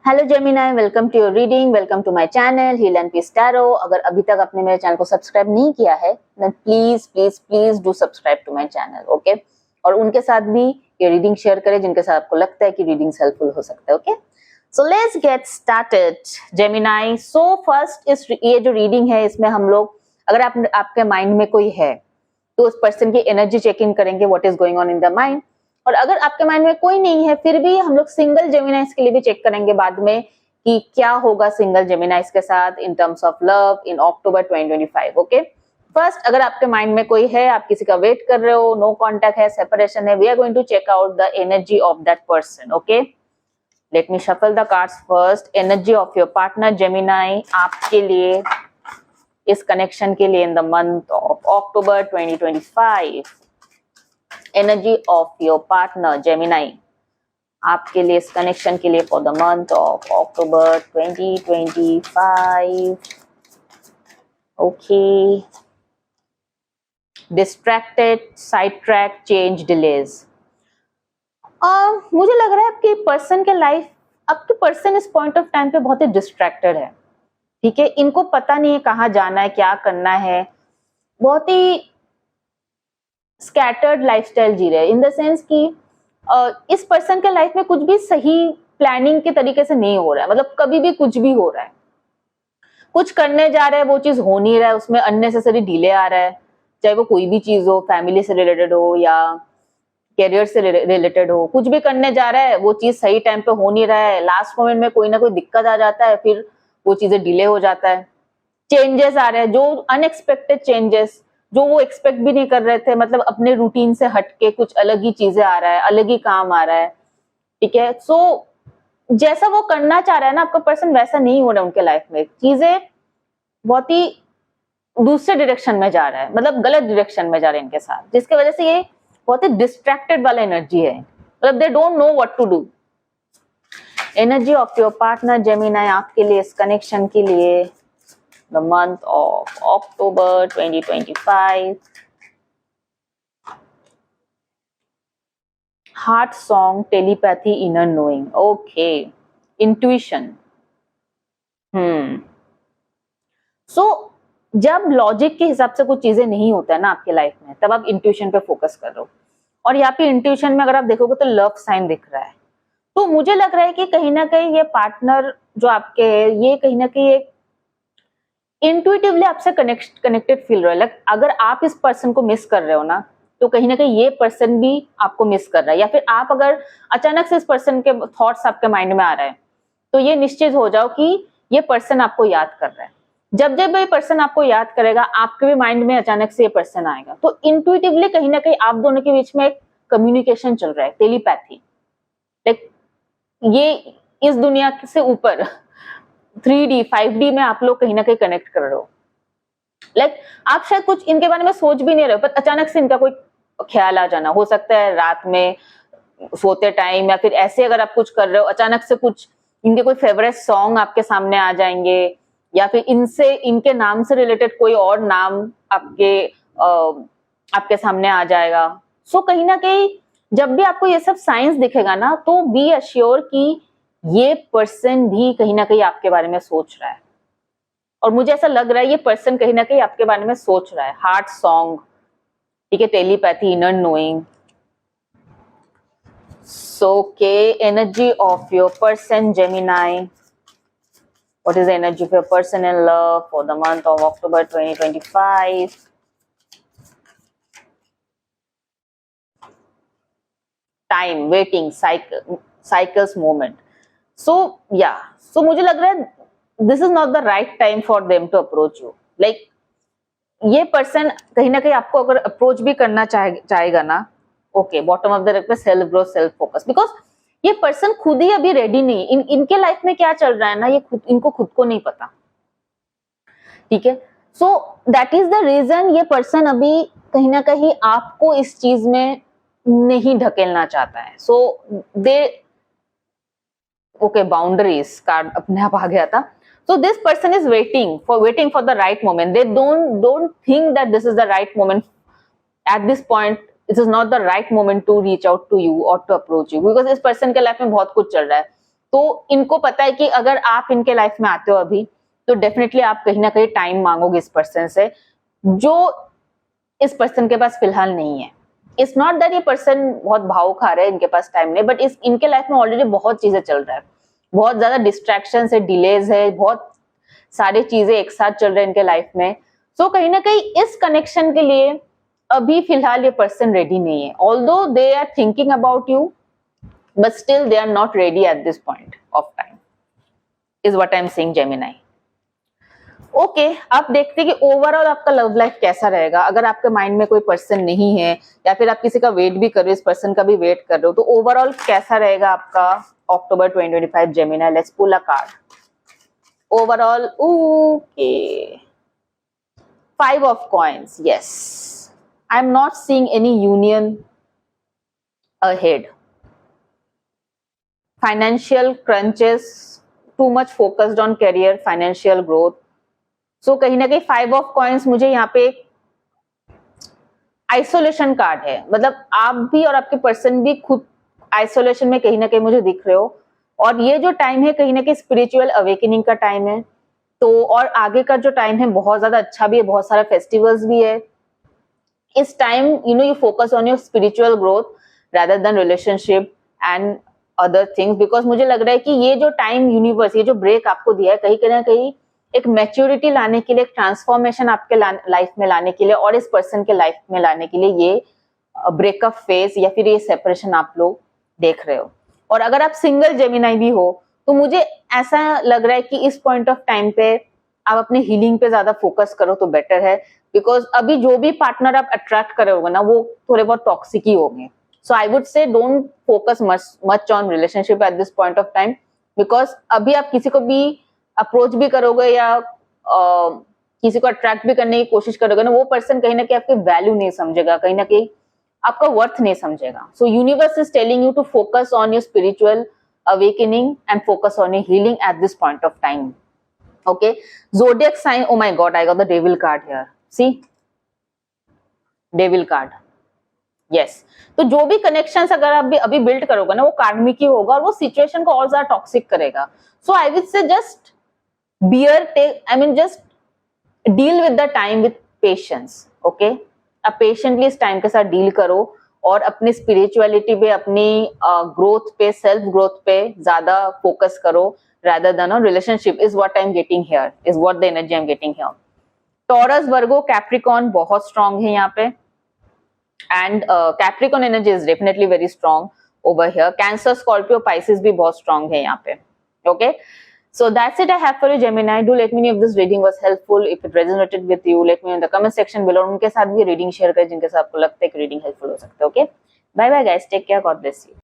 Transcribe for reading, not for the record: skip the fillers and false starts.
Hello Gemini, welcome to your reading, welcome to my channel heal and peace tarot. अगर अभी तक आपने मेरे चैनल को सब्सक्राइब नहीं किया है then please please please do subscribe to my channel, okay. और उनके साथ भी ये रीडिंग शेयर करें जिनके साथ आपको लगता है कि रीडिंग्स हेल्पफुल हो सकता है, okay. So let's get started Gemini. So first इस ये जो रीडिंग है इसमें हम लोग, अगर आपके माइंड में कोई है तो उस पर्सन की एनर्जी चेक इन करेंगे, what is going on in the mind. और अगर आपके माइंड में कोई नहीं है फिर भी हम लोग सिंगल जेमिनाइज के लिए भी चेक करेंगे बाद में कि क्या होगा सिंगल जेमिनाइज के साथ in terms of love in October 2025, okay. First, अगर आपके माइंड में कोई है, आप किसी का वेट कर रहे हो, नो कांटेक्ट है, सेपरेशन है, we are going to check out the energy of that person, okay. Let me shuffle the cards first. Energy of your partner Gemini आपके लिए, इस कनेक्शन के लिए in the month of October 2025। Energy of your partner Gemini आपके लिए, इस connection के लिए for the month of October 2025, okay. Distracted, side track, change, delays. मुझे लग रहा है आपके पर्सन के लाइफ, आपके पर्सन इस पॉइंट ऑफ टाइम पे बहुत ही डिस्ट्रैक्टेड है, ठीक है। इनको पता नहीं है कहाँ जाना है, क्या करना है, बहुत ही स्कैटर्ड लाइफस्टाइल जी रहे हैं, इन द सेंस कि इस पर्सन के लाइफ में कुछ भी सही प्लानिंग के तरीके से नहीं हो रहा है, मतलब कभी भी कुछ भी हो रहा है, कुछ करने जा रहे हैं वो चीज हो नहीं रहा है, उसमें अननेसेसरी डिले आ रहा है, चाहे वो कोई भी चीज हो, फैमिली से रिलेटेड हो या कैरियर से रिलेटेड हो, कुछ भी करने जा रहा है वो चीज सही टाइम पे हो नहीं रहा है, लास्ट मोमेंट में कोई ना कोई दिक्कत आ जाता है, फिर वो चीजें डिले हो जाता है, चेंजेस आ रहे हैं, जो अनएक्सपेक्टेड चेंजेस जो वो एक्सपेक्ट भी नहीं कर रहे थे, मतलब अपने रूटीन से हटके कुछ अलग ही चीजें आ रहा है, अलग ही काम आ रहा है, ठीक है। सो जैसा वो करना चाह रहा है ना आपका पर्सन, वैसा नहीं हो रहा है उनके लाइफ में, चीजें बहुत ही दूसरे डायरेक्शन में जा रहा है, मतलब गलत डायरेक्शन में जा रहे हैं इनके साथ, जिसकी वजह से ये बहुत ही डिस्ट्रैक्टेड वाला एनर्जी है, मतलब they don't know what to do. Energy of your partner Gemini आपके लिए, इस कनेक्शन के लिए the month of October 2025. Heart song, telepathy, inner knowing. Okay. Intuition. So जब लॉजिक के हिसाब से कुछ चीजें नहीं होता है ना आपके लाइफ में, तब आप इंट्यूशन पे फोकस कर रहे हो। और यहाँ पे इंट्यूशन में अगर आप देखोगे तो लव साइन दिख रहा है, तो मुझे लग रहा है कि कहीं ना कहीं ये पार्टनर जो आपके है, ये कहीं ना कहीं एक इंट्यूटिवली आपसे कनेक्टेड फील रहा है। अगर आप इस पर्सन को मिस कर रहे हो ना, तो कहीं ना कहीं ये पर्सन भी आपको मिस कर रहा है, या फिर आप अगर अचानक से इस पर्सन के थॉट्स आपके माइंड में आ रहे हैं, तो ये निश्चित हो जाओ कि ये पर्सन आपको याद कर रहा है। जब जब ये पर्सन आपको याद करेगा, आपके भी माइंड में अचानक से ये पर्सन आएगा, तो इंट्यूटिवली कहीं ना कहीं आप दोनों के बीच में एक कम्युनिकेशन चल रहा है, टेलीपैथी। लाइक ये इस दुनिया से ऊपर 3D 5D में आप लोग कहीं ना कहीं कनेक्ट कर रहे हो। लाइक आप शायद कुछ इनके बारे में सोच भी नहीं रहे हो, पर अचानक से इनका कोई ख्याल आ जाना, हो सकता है रात में सोते टाइम, या फिर ऐसे अगर आप कुछ कर रहे हो अचानक से कुछ इनके कोई फेवरेट सॉन्ग आपके सामने आ जाएंगे, या फिर इनसे इनके नाम से रिलेटेड कोई और नाम आपके सामने आ जाएगा। सो कहीं ना कहीं जब भी आपको ये सब साइंस दिखेगा ना, तो बी अश्योर कि ये पर्सन भी कहीं ना कहीं आपके बारे में सोच रहा है, और मुझे ऐसा लग रहा है ये पर्सन कहीं ना कहीं आपके बारे में सोच रहा है। हार्ट सॉन्ग, ठीक है, टेलीपैथी, इनर नोइंग। सो के energy of your person Gemini, what is the energy of your person in love for the month of October 2025? Time, waiting, cycles, moment. So मुझे लग रहा है this is not the right time for them to approach you. Like ये पर्सन कहीं ना कहीं आपको अगर अप्रोच भी करना चाहेगा ना, okay, bottom of the deck पे self growth, self focus, because ये पर्सन खुद ही अभी रेडी नहीं। इनके लाइफ में क्या चल रहा है ना, ये इनको खुद को नहीं पता, ठीक है। So that is the reason ये पर्सन अभी कहीं ना कहीं आपको इस चीज में नहीं ढकेलना चाहता है। सो दे, ओके, बाउंड्रीज कार्ड अपने आप आ गया था। So this person is waiting for the right moment. They don't think that this is the right moment at this point. It is not the right moment to reach out to you or to approach you, because इस person के life में बहुत कुछ चल रहा है। तो इनको पता है कि अगर आप इनके लाइफ में आते हो अभी, तो डेफिनेटली आप कहीं ना कहीं टाइम मांगोगे इस पर्सन से, जो इस पर्सन के पास फिलहाल नहीं है। इट्स नॉट दैट ये पर्सन बहुत भाव खा रहे हैं, इनके पास टाइम नहीं, बट इनके लाइफ में ऑलरेडी बहुत चीजें चल रहा है, बहुत ज्यादा डिस्ट्रैक्शन है, डिलेज है, बहुत सारी चीजें एक साथ चल रहे हैं इनके लाइफ में। सो कहीं ना कहीं इस कनेक्शन के लिए अभी फिलहाल ये पर्सन रेडी नहीं है। Although they are thinking about you, but still they are not ready at this point of time, is what I am saying, Gemini. Okay, अब देखते हैं कि ओवरऑल आपका लव लाइफ कैसा रहेगा। अगर आपके माइंड में कोई पर्सन नहीं है, या फिर आप किसी का वेट भी कर रहे हो, इस पर्सन का भी वेट कर रहे हो, तो ओवरऑल कैसा रहेगा आपका October 2025 Gemini. Let's pull a card overall. Okay, 5 of coins. Yes, I am not seeing any union ahead. Financial crunches, too much focused on career, financial growth. So कहीं ना कहीं 5 of coins मुझे यहाँ पे एक आइसोलेशन कार्ड है, मतलब आप भी और आपके पर्सन भी खुद आइसोलेशन में कहीं ना कहीं मुझे दिख रहे हो। और ये जो टाइम है कहीं ना कहीं स्पिरिचुअल अवेकनिंग का टाइम है। तो और आगे का जो टाइम है बहुत ज्यादा अच्छा भी है, बहुत सारा फेस्टिवल्स भी है। इस time you focus on your spiritual growth rather than relationship and other things, because मुझे लग रहा है कि ये जो टाइम यूनिवर्स, ये जो ब्रेक आपको दिया है, कहीं ना कहीं एक मैच्योरिटी लाने के लिए, एक ट्रांसफॉर्मेशन आपके लाइफ में लाने के लिए और इस पर्सन के लाइफ में लाने के लिए ये ब्रेकअप फेज या फिर ये सेपरेशन आप लोग देख रहे हो। और अगर आप सिंगल जेमिनाई भी हो तो मुझे ऐसा लग रहा है कि इस पॉइंट ऑफ टाइम पे आप अपने हीलिंग पे ज्यादा फोकस करो तो बेटर है, बिकॉज अभी जो भी पार्टनर आप अट्रैक्ट करे होगे ना वो थोड़े बहुत टॉक्सिक ही होंगे। So I would say don't focus much on relationship at this point of time, because अभी आप किसी को भी अप्रोच भी करोगे या किसी को अट्रैक्ट भी करने की कोशिश करोगे ना, वो पर्सन कहीं ना कहीं आपकी वैल्यू नहीं समझेगा, कहीं ना कहीं आपका वर्थ नहीं समझेगा। So universe is telling you to focus on your spiritual awakening and focus on your healing at this point of time. Okay, zodiac sign, oh my god, I got the devil card here, see devil card. Yes, तो जो भी connections अगर आप भी अभी build करोगे ना वो कार्मिक ही होगा और वो सिचुएशन को और ज्यादा टॉक्सिक करेगा। So I will say just bear take, I mean just deal with the time with patience. Okay, आप पेशेंटली इस टाइम के साथ डील करो और अपनी स्पिरिचुअलिटी पे, अपनी ग्रोथ पे, सेल्फ ग्रोथ पे ज्यादा फोकस करो rather than on relationship, is what I'm getting here, is what the energy I'm getting here. Taurus, Virgo, Capricorn बहुत स्ट्रांग है यहाँ पे, and Capricorn energy is definitely very strong over here. Cancer, Scorpio, Pisces भी बहुत strong है यहाँ पे. Okay, so that's it I have for you Gemini. Do let me know if this reading was helpful, if it resonated with you. Let me know in the comment section below. उनके साथ भी reading share करें जिनके साथ आपको लगता है कि reading helpful हो सकता है. Okay, bye bye guys, take care, God bless you.